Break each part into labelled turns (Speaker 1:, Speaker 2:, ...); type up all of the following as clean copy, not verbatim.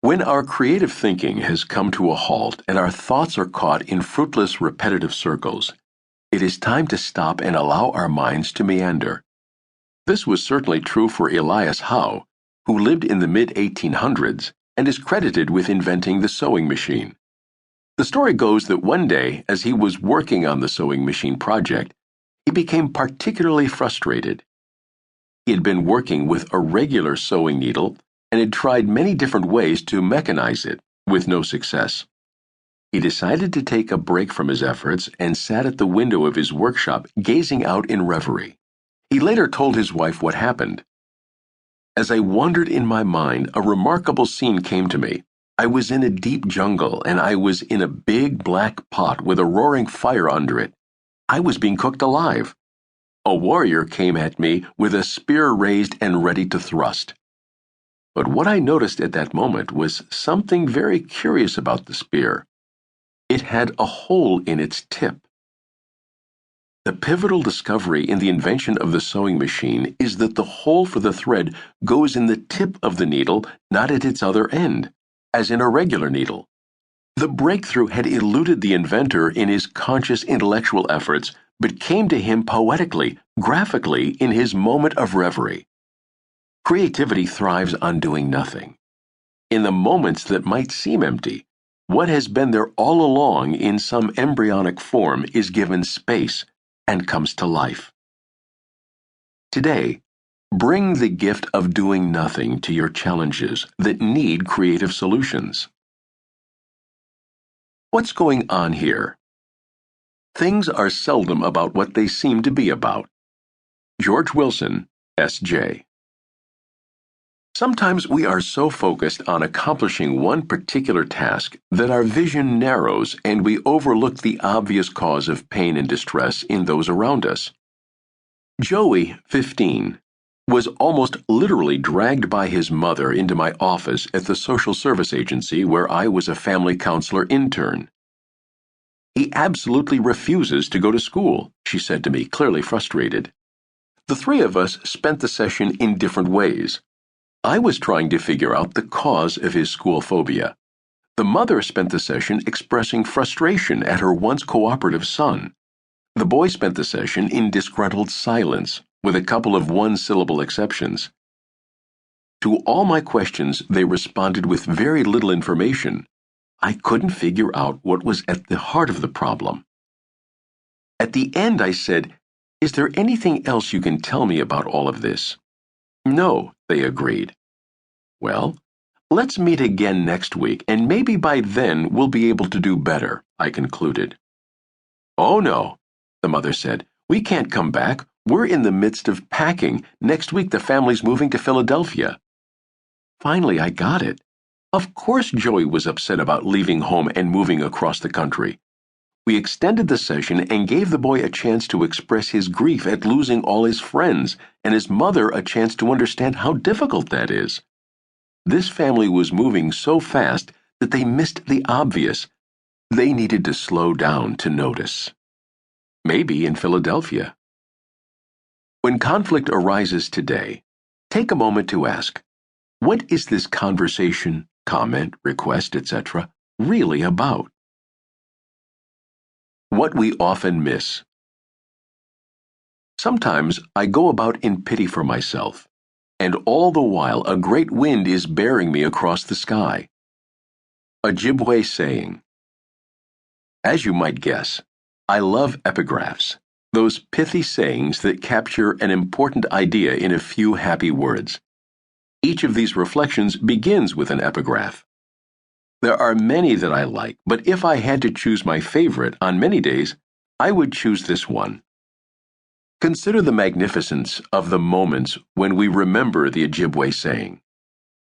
Speaker 1: When our creative thinking has come to a halt and our thoughts are caught in fruitless repetitive circles, it is time to stop and allow our minds to meander. This was certainly true for Elias Howe, who lived in the mid-1800s and is credited with inventing the sewing machine. The story goes that one day, as he was working on the sewing machine project, he became particularly frustrated. He had been working with a regular sewing needle and had tried many different ways to mechanize it, with no success. He decided to take a break from his efforts and sat at the window of his workshop, gazing out in reverie. He later told his wife what happened. "As I wandered in my mind, a remarkable scene came to me. I was in a deep jungle, and I was in a big black pot with a roaring fire under it. I was being cooked alive. A warrior came at me with a spear raised and ready to thrust. But what I noticed at that moment was something very curious about the spear. It had a hole in its tip." The pivotal discovery in the invention of the sewing machine is that the hole for the thread goes in the tip of the needle, not at its other end, as in a regular needle. The breakthrough had eluded the inventor in his conscious intellectual efforts, but came to him poetically, graphically, in his moment of reverie. Creativity thrives on doing nothing. In the moments that might seem empty, what has been there all along in some embryonic form is given space and comes to life. Today, bring the gift of doing nothing to your challenges that need creative solutions. What's going on here? Things are seldom about what they seem to be about. George Wilson, S.J. Sometimes we are so focused on accomplishing one particular task that our vision narrows and we overlook the obvious cause of pain and distress in those around us. Joey, 15, was almost literally dragged by his mother into my office at the social service agency where I was a family counselor intern. "He absolutely refuses to go to school," she said to me, clearly frustrated. The three of us spent the session in different ways. I was trying to figure out the cause of his school phobia. The mother spent the session expressing frustration at her once cooperative son. The boy spent the session in disgruntled silence, with a couple of one-syllable exceptions. To all my questions, they responded with very little information. I couldn't figure out what was at the heart of the problem. At the end, I said, "Is there anything else you can tell me about all of this?" "No," they agreed. "Well, let's meet again next week, and maybe by then we'll be able to do better," I concluded. "Oh no," the mother said. "We can't come back. We're in the midst of packing. Next week the family's moving to Philadelphia." Finally, I got it. Of course Joey was upset about leaving home and moving across the country. We extended the session and gave the boy a chance to express his grief at losing all his friends, and his mother a chance to understand how difficult that is. This family was moving so fast that they missed the obvious. They needed to slow down to notice. Maybe in Philadelphia. When conflict arises today, take a moment to ask, what is this conversation, comment, request, etc., really about? What we often miss. Sometimes I go about in pity for myself, and all the while a great wind is bearing me across the sky. Ojibwe saying. As you might guess, I love epigraphs, those pithy sayings that capture an important idea in a few happy words. Each of these reflections begins with an epigraph. There are many that I like, but if I had to choose my favorite on many days, I would choose this one. Consider the magnificence of the moments when we remember the Ojibwe saying.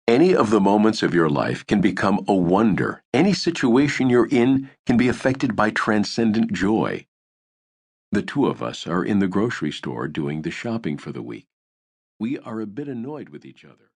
Speaker 1: Any of the moments of your life can become a wonder. Any situation you're in can be affected by transcendent joy. The two of us are in the grocery store doing the shopping for the week. We are a bit annoyed with each other.